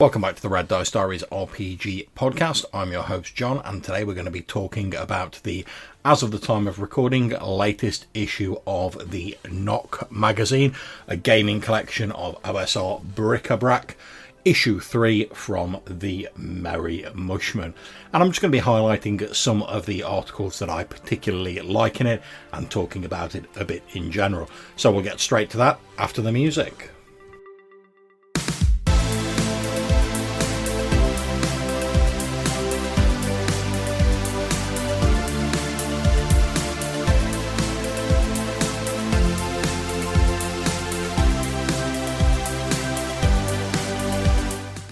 Welcome back to the Red Dice Diaries RPG podcast. I'm your host John, and today we're going to be talking about the, as of the time of recording, latest issue of the Knock magazine, a gaming collection of OSR bric-a-brac, issue 3 from the Merry Mushmen. And I'm just going to be highlighting some of the articles that I particularly like in it and talking about it a bit in general. So we'll get straight to that after the music.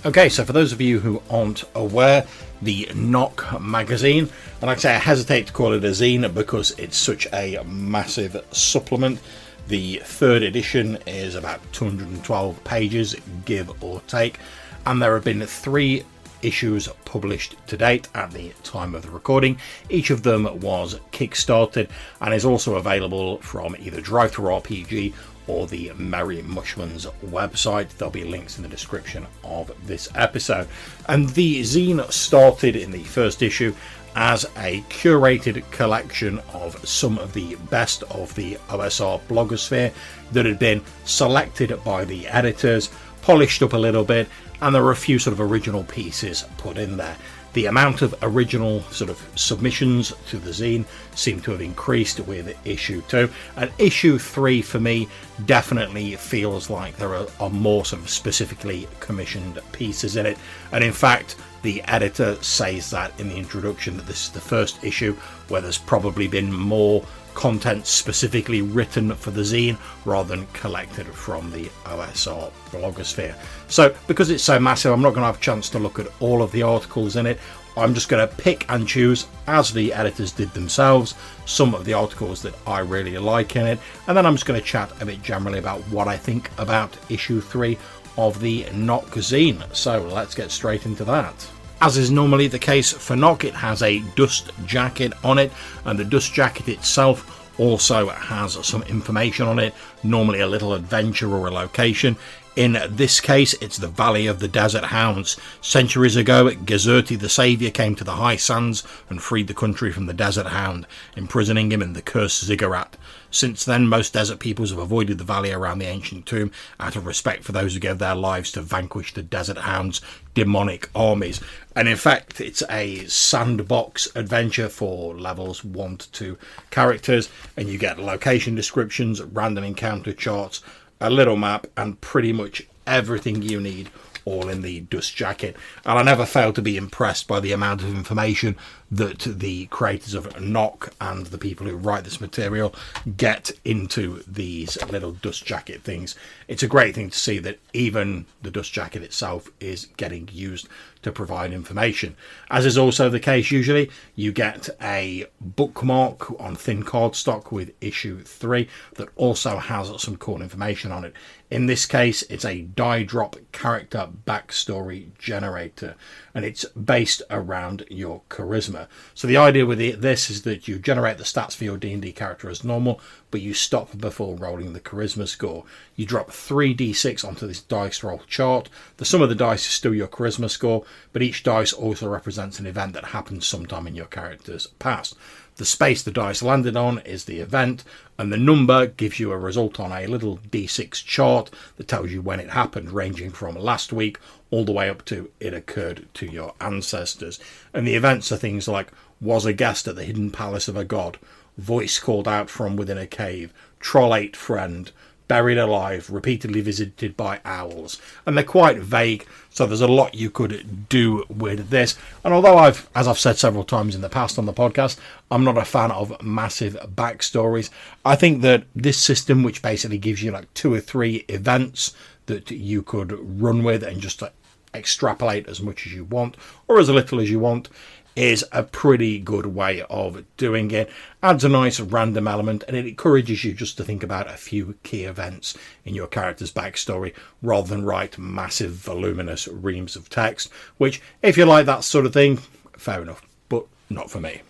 Okay, so for those of you who aren't aware, the Knock magazine, and like I say, I hesitate to call it a zine because it's such a massive supplement. The third edition is about 212 pages, give or take, and there have been 3 issues published to date at the time of the recording. Each of them was kickstarted and is also available from either DriveThruRPG or the Merry Mushmen's website. There'll be links in the description of this episode. And the zine started in the first issue as a curated collection of some of the best of the OSR blogosphere that had been selected by the editors, polished up a little bit, and there were a few sort of original pieces put in there. The amount of original sort of submissions to the zine seemed to have increased with issue 2, and issue 3 for me definitely feels like there are more sort of specifically commissioned pieces in it. And in fact, the editor says that in the introduction, that this is the first issue where there's probably been more content specifically written for the zine rather than collected from the OSR blogosphere. So because it's so massive, I'm not going to have a chance to look at all of the articles in it. I'm just going to pick and choose, as the editors did themselves, some of the articles that I really like in it, and then I'm just going to chat a bit generally about what I think about issue 3 of the Knock zine. So let's get straight into that. As is normally the case for Knock, it has a dust jacket on it, and the dust jacket itself also has some information on it, normally a little adventure or a location. In this case, it's the Valley of the Desert Hounds. Centuries ago, Gezerti the Saviour came to the high sands and freed the country from the Desert Hound, imprisoning him in the cursed ziggurat. Since then, most desert peoples have avoided the valley around the ancient tomb out of respect for those who gave their lives to vanquish the Desert Hound's demonic armies. And in fact, it's a sandbox adventure for levels 1 to 2 characters, and you get location descriptions, random encounter charts, a little map, and pretty much everything you need all in the dust jacket. And I never fail to be impressed by the amount of information that the creators of Knock and the people who write this material get into these little dust jacket things. It's a great thing to see that even the dust jacket itself is getting used to provide information. As is also the case usually, you get a bookmark on thin cardstock with issue 3 that also has some cool information on it. In this case, it's a die drop character backstory generator, and it's based around your charisma. So the idea with this is that you generate the stats for your D&D character as normal, but you stop before rolling the charisma score. You drop 3d6 onto this dice roll chart. The sum of the dice is still your charisma score, but each dice also represents an event that happened sometime in your character's past. The space the dice landed on is the event, and the number gives you a result on a little d6 chart that tells you when it happened, ranging from last week all the way up to it occurred to your ancestors. And the events are things like: was a guest at the hidden palace of a god, voice called out from within a cave, troll ate friend, buried alive, repeatedly visited by owls. And they're quite vague, so there's a lot you could do with this. And although as I've said several times in the past on the podcast, I'm not a fan of massive backstories, I think that this system, which basically gives you like 2 or 3 events that you could run with and just extrapolate as much as you want or as little as you want, is a pretty good way of doing it. Adds a nice random element, and it encourages you just to think about a few key events in your character's backstory rather than write massive voluminous reams of text, which, if you like that sort of thing, fair enough, but not for me.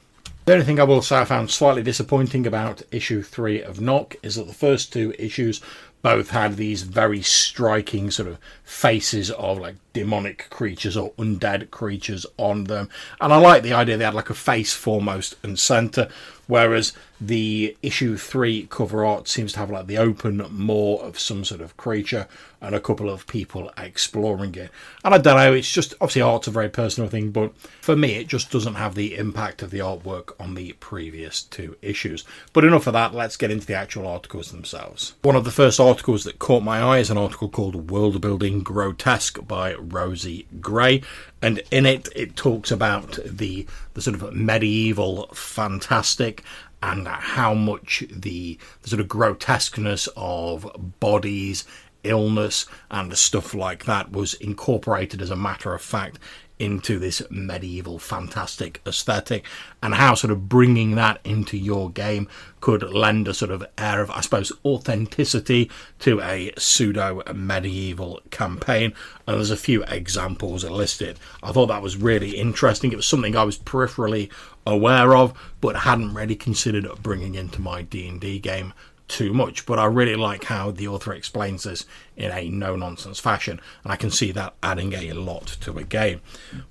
The only thing I will say I found slightly disappointing about issue 3 of Knock is that the first 2 issues both had these very striking sort of faces of like demonic creatures or undead creatures on them. And I like the idea they had like a face foremost and centre, whereas the issue 3 cover art seems to have like the open maw of some sort of creature and a couple of people exploring it. And I don't know, it's just, obviously art's a very personal thing, but for me it just doesn't have the impact of the artwork on the previous 2 issues. But enough of that, let's get into the actual articles themselves. One of the first articles that caught my eye is an article called World Building Grotesque by Rosie Gray, and in it talks about the sort of medieval fantastic and how much the sort of grotesqueness of bodies, illness and stuff like that was incorporated as a matter of fact into this medieval fantastic aesthetic, and how sort of bringing that into your game could lend a sort of air of, I suppose, authenticity to a pseudo medieval campaign. And there's a few examples listed. I thought that was really interesting. It was something I was peripherally aware of but hadn't really considered bringing into my D&D game too much. But I really like how the author explains this in a no-nonsense fashion, and I can see that adding a lot to a game.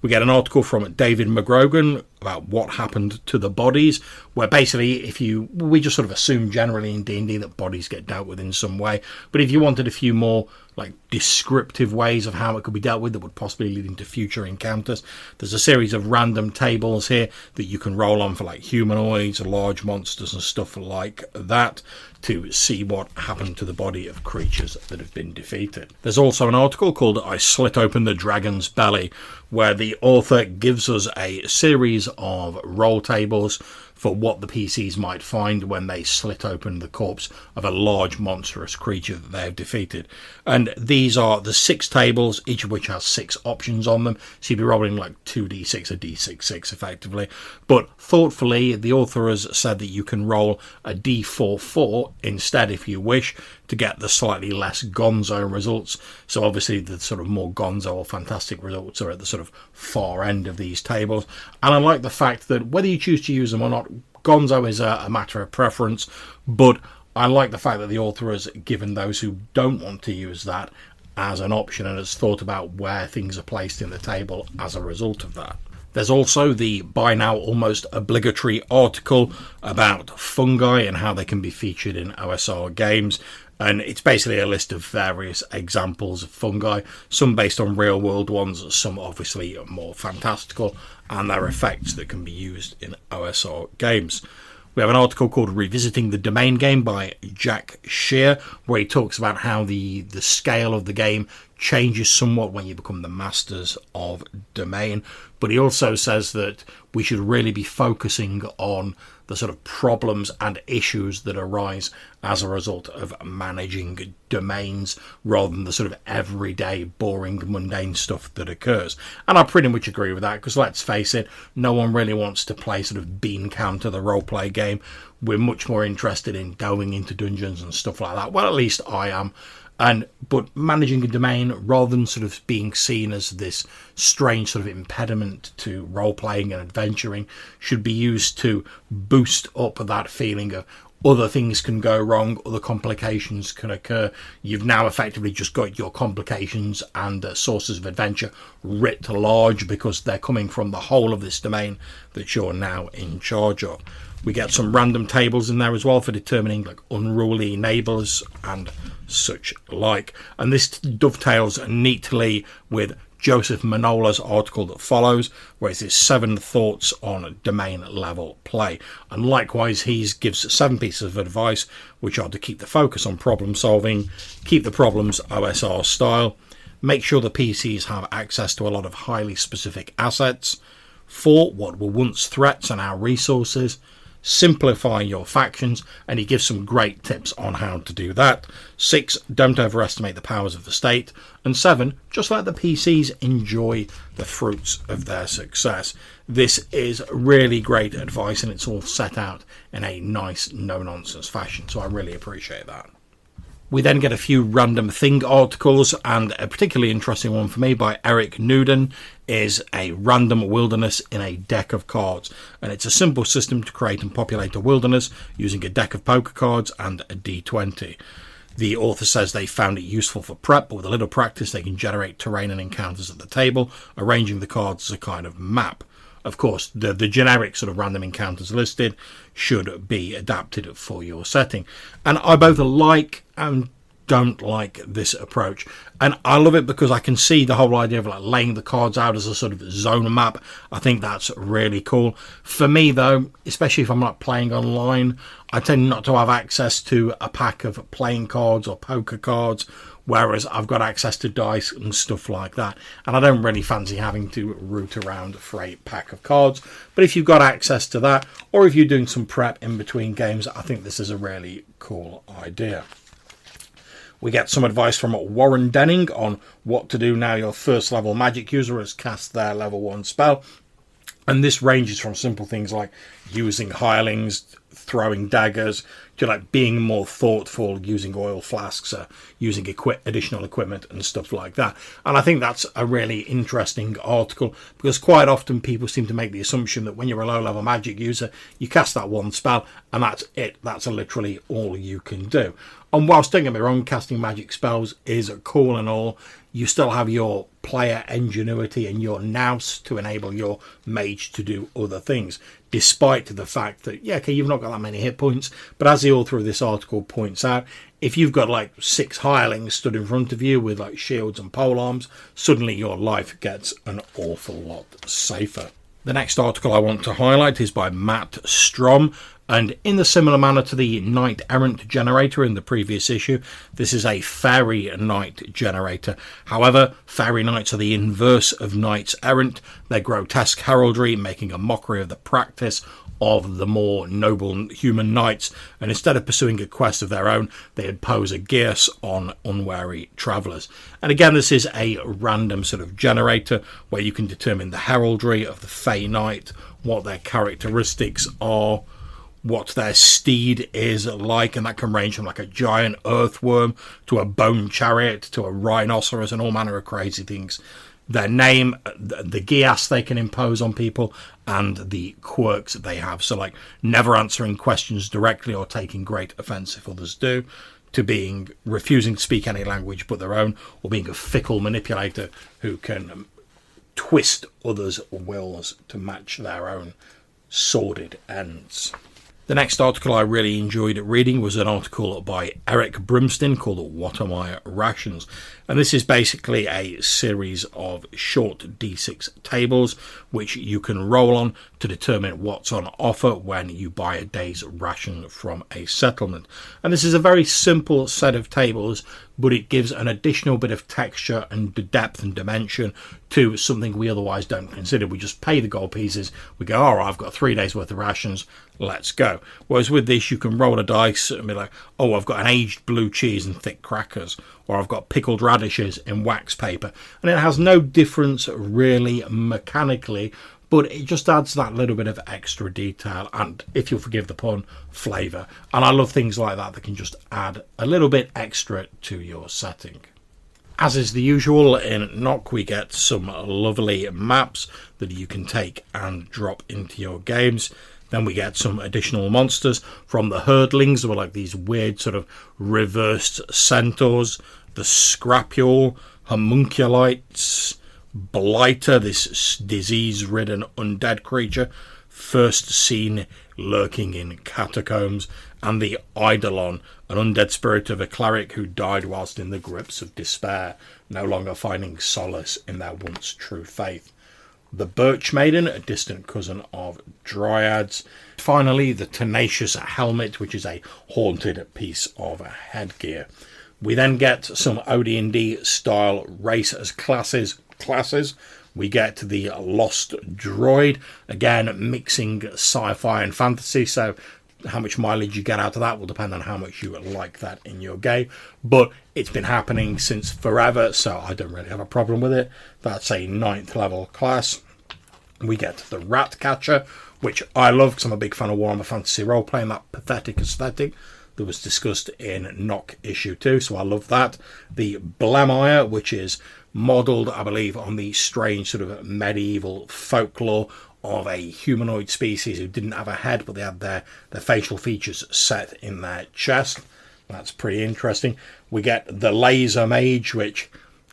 We get an article from David McGrogan about what happened to the bodies, where basically we just sort of assume generally in D&D that bodies get dealt with in some way, but if you wanted a few more like descriptive ways of how it could be dealt with that would possibly lead into future encounters, there's a series of random tables here that you can roll on for like humanoids, large monsters and stuff like that to see what happened to the body of creatures that have been defeated. There's also an article called I Slit Open the Dragon's Belly, where the author gives us a series of roll tables for what the PCs might find when they slit open the corpse of a large monstrous creature that they have defeated. And these are the 6 tables, each of which has 6 options on them, so you'd be rolling like 2d6 a d6 effectively. But thoughtfully, the author has said that you can roll a d4 instead if you wish, to get the slightly less gonzo results. So obviously the sort of more gonzo or fantastic results are at the sort of far end of these tables. And I like the fact that whether you choose to use them or not, gonzo is a matter of preference, but I like the fact that the author has given those who don't want to use that as an option and has thought about where things are placed in the table as a result of that. There's also the by now almost obligatory article about fungi and how they can be featured in OSR games. And it's basically a list of various examples of fungi, some based on real world ones, some obviously more fantastical, and their effects that can be used in OSR games. We have an article called Revisiting the Domain Game by Jack Shear, where he talks about how the scale of the game changes somewhat when you become the masters of domain. But he also says that we should really be focusing on the sort of problems and issues that arise as a result of managing domains rather than the sort of everyday boring mundane stuff that occurs. And I pretty much agree with that, because let's face it, no one really wants to play sort of bean counter the roleplay game. We're much more interested in delving into dungeons and stuff like that. Well, at least I am. But managing a domain, rather than sort of being seen as this strange sort of impediment to role-playing and adventuring, should be used to boost up that feeling of other things can go wrong, other complications can occur. You've now effectively just got your complications and sources of adventure writ large because they're coming from the whole of this domain that you're now in charge of. We get some random tables in there as well for determining like unruly neighbours and such like. And this dovetails neatly with Joseph Manola's article that follows, where it says 7 thoughts on domain level play. And likewise, he gives 7 pieces of advice, which are to keep the focus on problem solving, keep the problems OSR style, make sure the PCs have access to a lot of highly specific assets, 4 what were once threats and our resources, simplify your factions, and he gives some great tips on how to do that. 6, don't overestimate the powers of the state, and 7, just let the PCs enjoy the fruits of their success. This is really great advice, and it's all set out in a nice no-nonsense fashion, so I really appreciate that. We then get a few random thing articles, and a particularly interesting one for me by Eric Newden is a random wilderness in a deck of cards. And it's a simple system to create and populate a wilderness using a deck of poker cards and a d20. The author says they found it useful for prep, but with a little practice they can generate terrain and encounters at the table, arranging the cards as a kind of map. Of course, the generic sort of random encounters listed should be adapted for your setting. And I both like and don't like this approach. And I love it because I can see the whole idea of like laying the cards out as a sort of zone map. I think that's really cool. For me, though, especially if I'm not playing online, I tend not to have access to a pack of playing cards or poker cards, whereas I've got access to dice and stuff like that. And I don't really fancy having to root around for a pack of cards. But if you've got access to that, or if you're doing some prep in between games, I think this is a really cool idea. We get some advice from Warren Denning on what to do now your first level magic user has cast their level 1 spell. And this ranges from simple things like using hirelings, throwing daggers, to like being more thoughtful, using oil flasks, using additional equipment and stuff like that. And I think that's a really interesting article, because quite often people seem to make the assumption that when you're a low-level magic user, you cast that one spell and that's it. That's literally all you can do. And whilst, don't get me wrong, casting magic spells is cool and all, you still have your player ingenuity and your nous to enable your mage to do other things, despite the fact that, yeah, okay, you've not got that many hit points, but as the author of this article points out, if you've got like 6 hirelings stood in front of you with like shields and polearms, suddenly your life gets an awful lot safer. The next article I want to highlight is by Matt Strom, and in the similar manner to the Knight Errant generator in the previous issue, this is a Fairy Knight generator. However, Fairy Knights are the inverse of Knights Errant. They're grotesque heraldry, making a mockery of the practice of the more noble human knights, and instead of pursuing a quest of their own, they impose a geas on unwary travellers. And again, this is a random sort of generator where you can determine the heraldry of the Fey Knight, what their characteristics are, what their steed is like, and that can range from like a giant earthworm to a bone chariot to a rhinoceros and all manner of crazy things. Their name, the geas they can impose on people, and the quirks that they have. So like never answering questions directly or taking great offence if others do, to being refusing to speak any language but their own, or being a fickle manipulator who can twist others' wills to match their own sordid ends. The next article I really enjoyed reading was an article by Eric Brimston called What Are My Rations? And this is basically a series of short D6 tables which you can roll on to determine what's on offer when you buy a day's ration from a settlement. And this is a very simple set of tables, but it gives an additional bit of texture and depth and dimension to something we otherwise don't consider. We just pay the gold pieces, we go, all right, I've got 3 days worth of rations, let's go. Whereas with this, you can roll a dice and be like, oh, I've got an aged blue cheese and thick crackers, or I've got pickled radishes in wax paper. And it has no difference really mechanically, but it just adds that little bit of extra detail and, if you'll forgive the pun, flavour. And I love things like that can just add a little bit extra to your setting. As is the usual, in Nock we get some lovely maps that you can take and drop into your games. Then we get some additional monsters from the Herdlings, who are like these weird sort of reversed centaurs, the Scrapule, Homunculites, Blighter, this disease-ridden undead creature, first seen lurking in catacombs, and the Eidolon, an undead spirit of a cleric who died whilst in the grips of despair, no longer finding solace in their once true faith. The Birch Maiden, a distant cousin of Dryads. Finally, the Tenacious Helmet, which is a haunted piece of headgear. We then get some OD&D style race as classes. We get the Lost Droid, again mixing sci-fi and fantasy, so how much mileage you get out of that will depend on how much you like that in your game, but it's been happening since forever, so I don't really have a problem with it. That's a 9th level class. We get the Rat Catcher, which I love because I'm a big fan of Warhammer Fantasy role-playing, that pathetic aesthetic that was discussed in Nock issue 2, so I love that. The Blemire, which is modelled, I believe, on the strange sort of medieval folklore of a humanoid species who didn't have a head, but they had their facial features set in their chest. That's pretty interesting. We get the Laser Mage, which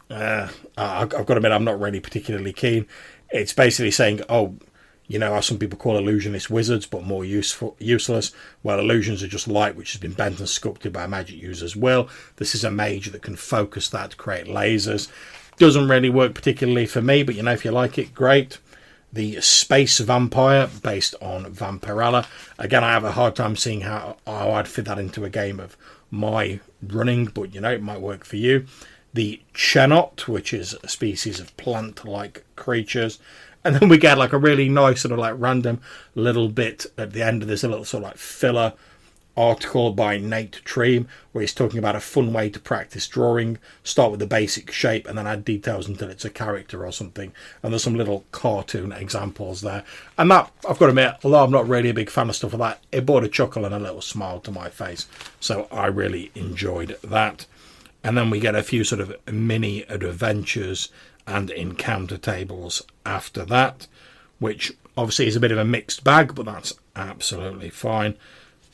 I've got to admit I'm not really particularly keen. It's basically saying, oh, you know how some people call illusionists wizards, but more useless. Well, illusions are just light, which has been bent and sculpted by a magic user's will. This is a mage that can focus that to create lasers. Doesn't really work particularly for me, but you know, if you like it, great. The Space Vampire, based on Vampirella. Again, I have a hard time seeing how I'd fit that into a game of my running, but you know, it might work for you. The Chenot, which is a species of plant-like creatures. And then we get like a really nice sort of like random little bit at the end of this, a little sort of like filler article by Nate Treem, where he's talking about a fun way to practice drawing. Start with the basic shape and then add details until it's a character or something. And there's some little cartoon examples there. And that, I've got to admit, although I'm not really a big fan of stuff like that, it brought a chuckle and a little smile to my face. So I really enjoyed that. And then we get a few sort of mini adventures and encounter tables after that, which obviously is a bit of a mixed bag, but that's absolutely fine.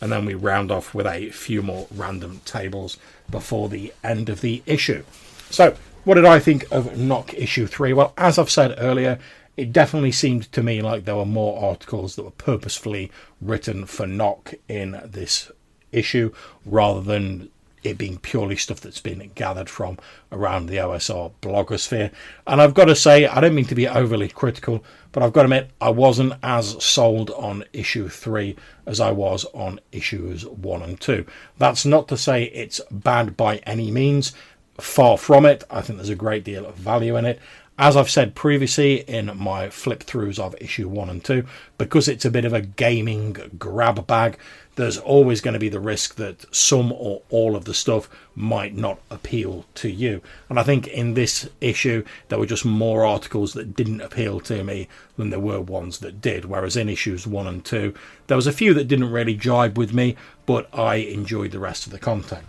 And then we round off with a few more random tables before the end of the issue. So what did I think of Knock issue 3? Well, as I've said earlier, it definitely seemed to me like there were more articles that were purposefully written for Knock in this issue, rather than it being purely stuff that's been gathered from around the OSR blogosphere. And I've got to say, I don't mean to be overly critical, but I've got to admit I wasn't as sold on issue 3 as I was on issues 1 and 2. That's not to say it's bad by any means. Far from it. I think there's a great deal of value in it. As I've said previously in my flip throughs of issue 1 and 2, because it's a bit of a gaming grab bag, there's always going to be the risk that some or all of the stuff might not appeal to you. And I think in this issue, there were just more articles that didn't appeal to me than there were ones that did. Whereas in issues 1 and 2, there was a few that didn't really jibe with me, but I enjoyed the rest of the content.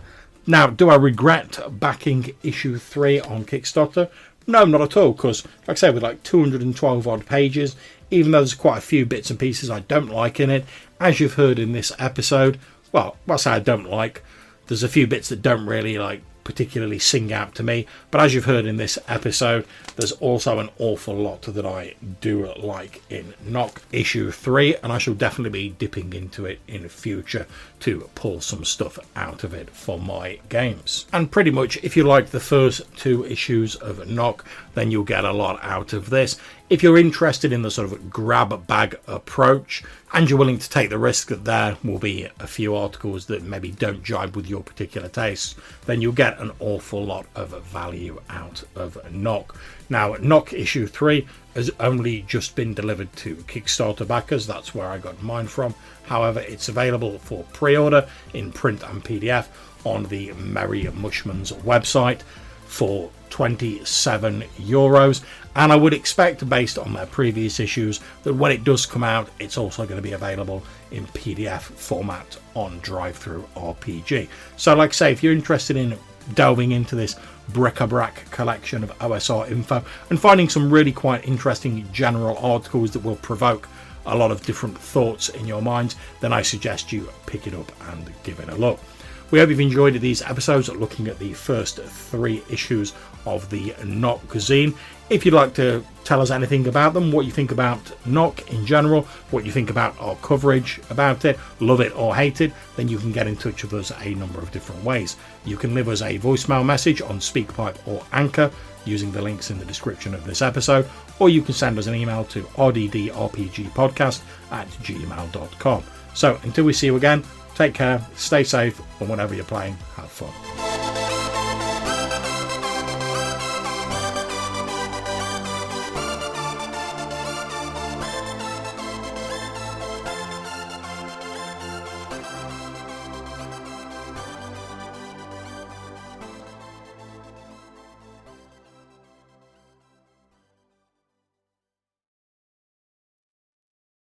Now, do I regret backing issue 3 on Kickstarter? No, not at all, because, like I said, with like 212 odd pages, even though there's quite a few bits and pieces I don't like in it, as you've heard in this episode, well, I say I don't like, there's a few bits that don't really like particularly sing out to me, but as you've heard in this episode, there's also an awful lot that I do like in Knock issue 3, and I shall definitely be dipping into it in the future to pull some stuff out of it for my games. And pretty much if you like the first 2 issues of Knock, then you'll get a lot out of this. If you're interested in the sort of grab bag approach, and you're willing to take the risk that there will be a few articles that maybe don't jibe with your particular tastes, then you'll get an awful lot of value out of Knock. Now, Knock issue 3 has only just been delivered to Kickstarter backers. That's where I got mine from. However, it's available for pre-order in print and PDF on the Merry Mushmen's website for €27, and I would expect, based on their previous issues, that when it does come out, it's also going to be available in PDF format on Drive-Thru RPG. So like I say, if you're interested in delving into this bric-a-brac collection of OSR info and finding some really quite interesting general articles that will provoke a lot of different thoughts in your minds, then I suggest you pick it up and give it a look. We hope you've enjoyed these episodes looking at the first 3 issues of the Knock zine. If you'd like to tell us anything about them, what you think about Knock in general, what you think about our coverage about it, love it or hate it, then you can get in touch with us a number of different ways. You can leave us a voicemail message on SpeakPipe or Anchor using the links in the description of this episode, or you can send us an email to rddrpgpodcast@gmail.com. So until we see you again, take care, stay safe, and whatever you're playing, have fun.